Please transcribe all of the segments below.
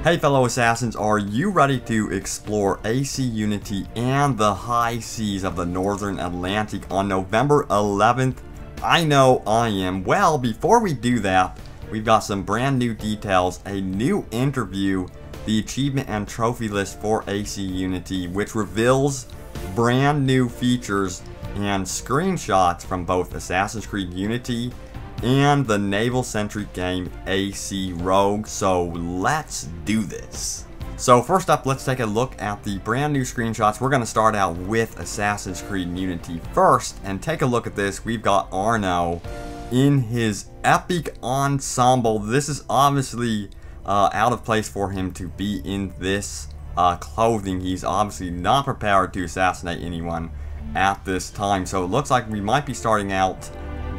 Hey fellow assassins, are you ready to explore AC Unity and the high seas of the Northern Atlantic on November 11th? I know I am. Well, before we do that, we've got some brand new details, a new interview, the achievement and trophy list for AC Unity, which reveals brand new features and screenshots from both Assassin's Creed Unity and the naval-centric game AC Rogue. So let's do this. So first up, let's take a look at the brand new screenshots. We're going to start out with Assassin's Creed Unity first and take a look at this. We've got Arno in his epic ensemble. This is obviously out of place for him to be in this clothing. He's obviously not prepared to assassinate anyone at this time. So it looks like we might be starting out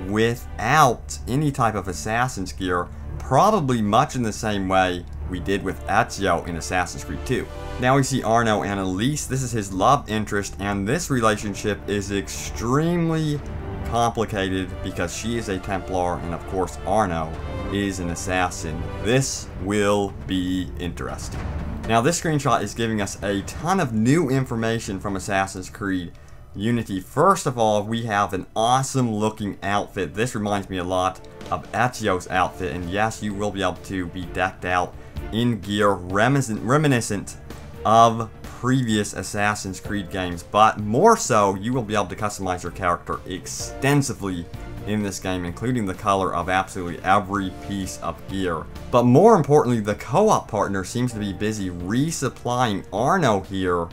without any type of assassin's gear, probably much in the same way we did with Ezio in Assassin's Creed 2. Now we see Arno and Elise. This is his love interest, and this relationship is extremely complicated because she is a Templar and of course Arno is an assassin. This will be interesting. Now this screenshot is giving us a ton of new information from Assassin's Creed Unity. First of all, we have an awesome looking outfit. This reminds me a lot of Ezio's outfit, and yes, you will be able to be decked out in gear reminiscent of previous Assassin's Creed games, but more so, you will be able to customize your character extensively in this game, including the color of absolutely every piece of gear. But more importantly, the co-op partner seems to be busy resupplying Arno here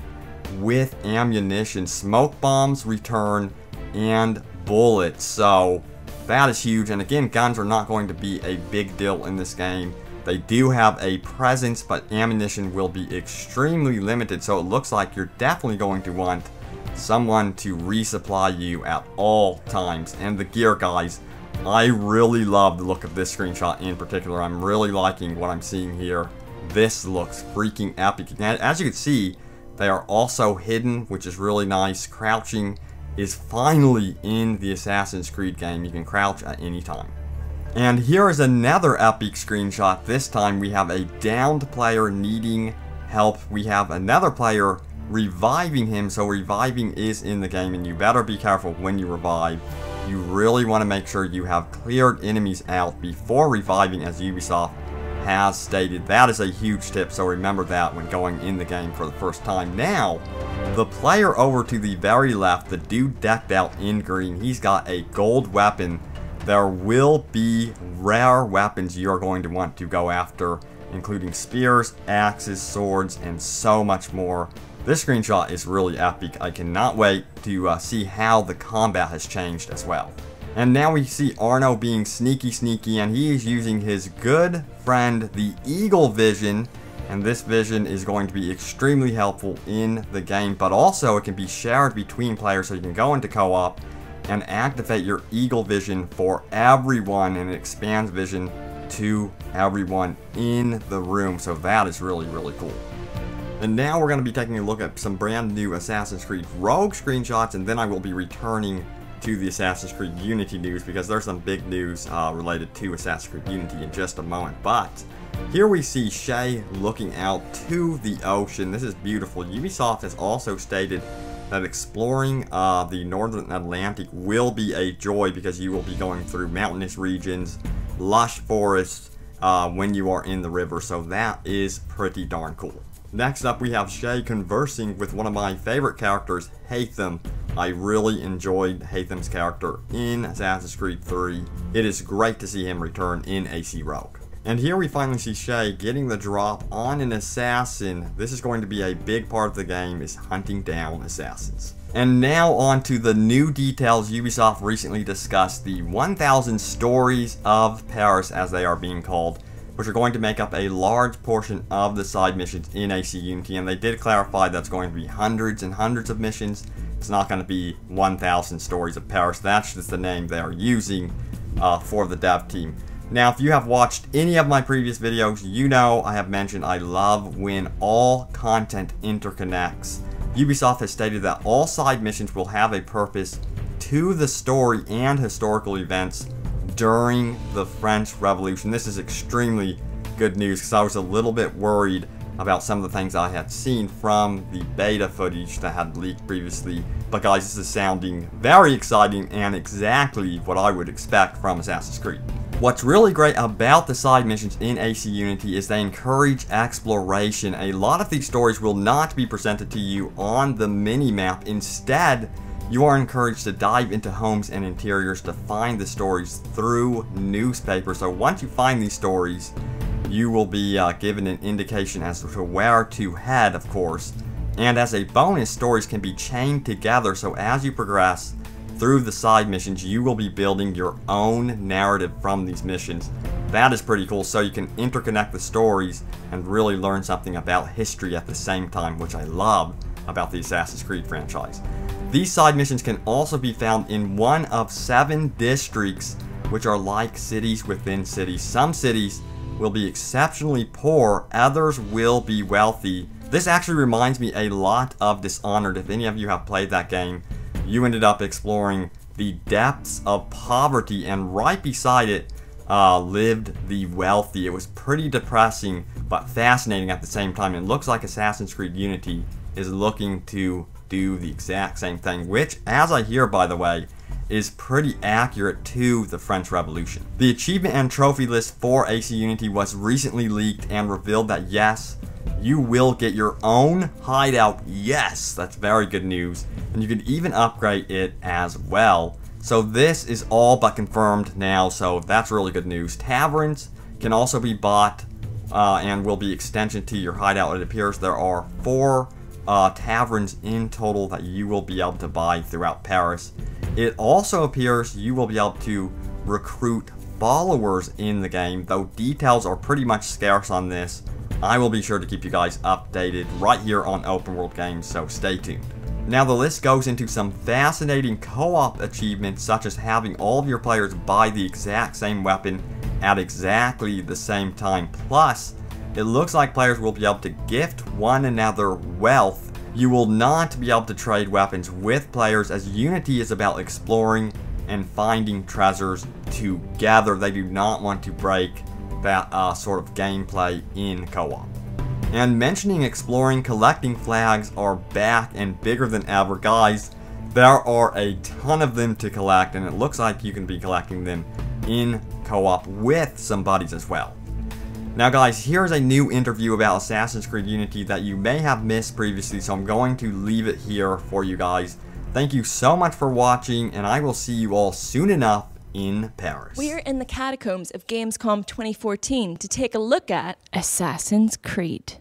with ammunition. Smoke bombs return and bullets, so that is huge. And again, guns are not going to be a big deal in this game. They do have a presence, but ammunition will be extremely limited, so it looks like you're definitely going to want someone to resupply you at all times. And the gear, guys, I really love the look of this screenshot in particular. I'm really liking what I'm seeing here. This looks freaking epic. And as you can see, they are also hidden, which is really nice. Crouching is finally in the Assassin's Creed game. You can crouch at any time. And here is another epic screenshot. This time we have a downed player needing help. We have another player reviving him, so reviving is in the game, and you better be careful when you revive. You really want to make sure you have cleared enemies out before reviving, as Ubisoft has stated. That is a huge tip, so remember that when going in the game for the first time. Now, the player over to the very left, the dude decked out in green, he's got a gold weapon. There will be rare weapons you are going to want to go after, including spears, axes, swords, and so much more. This screenshot is really epic. I cannot wait to see how the combat has changed as well. And now we see Arno being sneaky, and he is using his good friend, the Eagle Vision. And this vision is going to be extremely helpful in the game, but also it can be shared between players, so you can go into co-op and activate your Eagle Vision for everyone, and it expands vision to everyone in the room. So that is really, really cool. And now we're going to be taking a look at some brand new Assassin's Creed Rogue screenshots, and then I will be returning to the Assassin's Creed Unity news, because there's some big news related to Assassin's Creed Unity in just a moment. But here we see Shay looking out to the ocean. This is beautiful. Ubisoft has also stated that exploring the Northern Atlantic will be a joy, because you will be going through mountainous regions, lush forests when you are in the river. So that is pretty darn cool. Next up, we have Shay conversing with one of my favorite characters, Haytham. I really enjoyed Haytham's character in Assassin's Creed 3. It is great to see him return in AC Rogue. And here we finally see Shay getting the drop on an assassin. This is going to be a big part of the game, is hunting down assassins. And now on to the new details. Ubisoft recently discussed the 1,000 stories of Paris, as they are being called, which are going to make up a large portion of the side missions in AC Unity. And they did clarify that's going to be hundreds and hundreds of missions. It's not going to be 1,000 stories of Paris. That's just the name they are using for the dev team. Now, if you have watched any of my previous videos, you know I have mentioned I love when all content interconnects. Ubisoft has stated that all side missions will have a purpose to the story and historical events during the French Revolution. This is extremely good news because I was a little bit worried about some of the things I had seen from the beta footage that had leaked previously. But guys, this is sounding very exciting and exactly what I would expect from Assassin's Creed. What's really great about the side missions in AC Unity is they encourage exploration. A lot of these stories will not be presented to you on the mini-map. Instead, you are encouraged to dive into homes and interiors to find the stories through newspapers. So once you find these stories, you will be given an indication as to where to head, of course. And as a bonus, stories can be chained together, so as you progress through the side missions, you will be building your own narrative from these missions. That is pretty cool, so you can interconnect the stories and really learn something about history at the same time, which I love about the Assassin's Creed franchise. These side missions can also be found in one of 7 districts, which are like cities within cities. Some cities will be exceptionally poor, others will be wealthy. This actually reminds me a lot of Dishonored. If any of you have played that game, you ended up exploring the depths of poverty, and right beside it lived the wealthy. It was pretty depressing, but fascinating at the same time. It looks like Assassin's Creed Unity is looking to do the exact same thing, which, as I hear, by the way, is pretty accurate to the French Revolution. The achievement and trophy list for AC Unity was recently leaked and revealed that yes, you will get your own hideout. Yes, that's very good news. And you can even upgrade it as well. So this is all but confirmed now, so that's really good news. Taverns can also be bought and will be extension to your hideout. It appears there are 4 taverns in total that you will be able to buy throughout Paris. It also appears you will be able to recruit followers in the game, though details are pretty much scarce on this. I will be sure to keep you guys updated right here on Open World Games, so stay tuned. Now the list goes into some fascinating co-op achievements, such as having all of your players buy the exact same weapon at exactly the same time. Plus, it looks like players will be able to gift one another wealth. You will not be able to trade weapons with players, as Unity is about exploring and finding treasures together. They do not want to break that sort of gameplay in co-op. And mentioning exploring, collecting flags are back and bigger than ever. Guys, there are a ton of them to collect, and it looks like you can be collecting them in co-op with some buddies as well. Now guys, here's a new interview about Assassin's Creed Unity that you may have missed previously, so I'm going to leave it here for you guys. Thank you so much for watching, and I will see you all soon enough in Paris. We're in the catacombs of Gamescom 2014 to take a look at Assassin's Creed.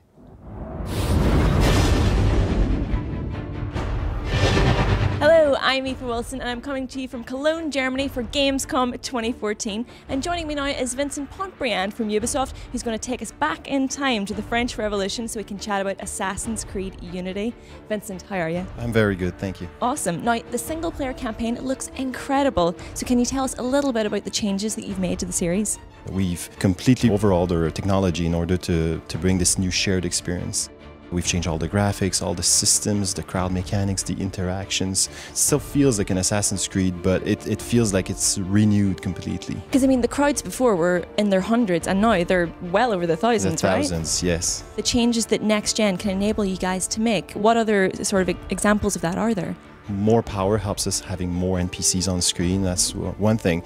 Hello, I'm Aoife Wilson, and I'm coming to you from Cologne, Germany for Gamescom 2014. And joining me now is Vincent Pontbriand from Ubisoft, who's going to take us back in time to the French Revolution so we can chat about Assassin's Creed Unity. Vincent, how are you? I'm very good, thank you. Awesome. Now, the single-player campaign looks incredible. So can you tell us a little bit about the changes that you've made to the series? We've completely overhauled our technology in order to bring this new shared experience. We've changed all the graphics, all the systems, the crowd mechanics, the interactions. It still feels like an Assassin's Creed, but it feels like it's renewed completely. Because, I mean, the crowds before were in their hundreds, and now they're well over the thousands, right? Thousands, yes. The changes that Next Gen can enable you guys to make, what other sort of examples of that are there? More power helps us having more NPCs on screen. That's one thing.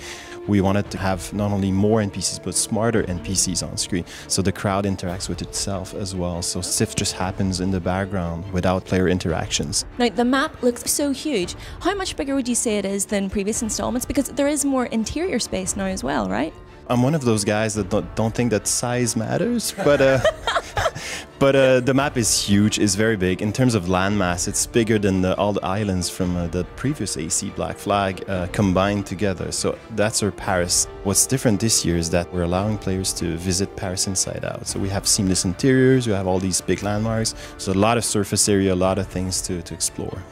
We wanted to have not only more NPCs, but smarter NPCs on screen. So the crowd interacts with itself as well. So stuff just happens in the background without player interactions. Now, the map looks so huge. How much bigger would you say it is than previous installments? Because there is more interior space now as well, right? I'm one of those guys that don't think that size matters, but the map is huge, it's very big. In terms of landmass, it's bigger than all the islands from the previous AC Black Flag combined together. So that's our Paris. What's different this year is that we're allowing players to visit Paris inside out. So we have seamless interiors, we have all these big landmarks, so a lot of surface area, a lot of things to explore.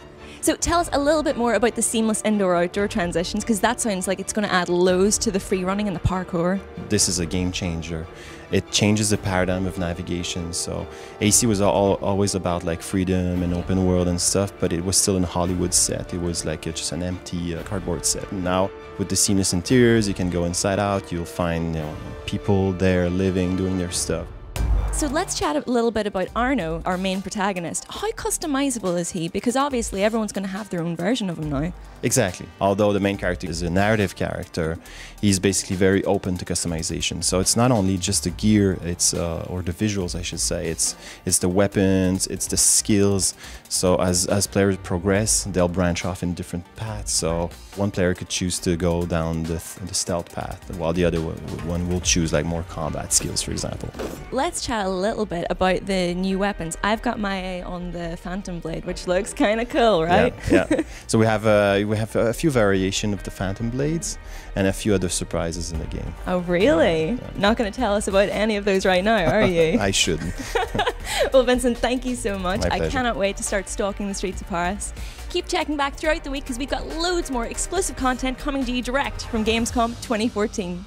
So tell us a little bit more about the seamless indoor-outdoor transitions, because that sounds like it's going to add loads to the free running and the parkour. This is a game changer. It changes the paradigm of navigation. So AC was always about like freedom and open world and stuff, but it was still a Hollywood set. It was like just an empty cardboard set. And now with the seamless interiors, you can go inside out. You'll find people there living, doing their stuff. So let's chat a little bit about Arno, our main protagonist. How customizable is he? Because obviously everyone's going to have their own version of him now. Exactly. Although the main character is a narrative character, he's basically very open to customization. So it's not only just the gear, it's or the visuals, I should say. It's the weapons, it's the skills. So as players progress, they'll branch off in different paths. So one player could choose to go down the stealth path, while the other one will choose like more combat skills, for example. Let's chat a little bit about the new weapons. I've got my eye on the Phantom Blade, which looks kind of cool, right? Yeah. So we have a few variations of the Phantom Blades and a few other surprises in the game. Oh, really? Yeah. Not going to tell us about any of those right now, are you? I shouldn't. Well, Vincent, thank you so much. My pleasure. I cannot wait to start stalking the streets of Paris. Keep checking back throughout the week because we've got loads more exclusive content coming to you direct from Gamescom 2014.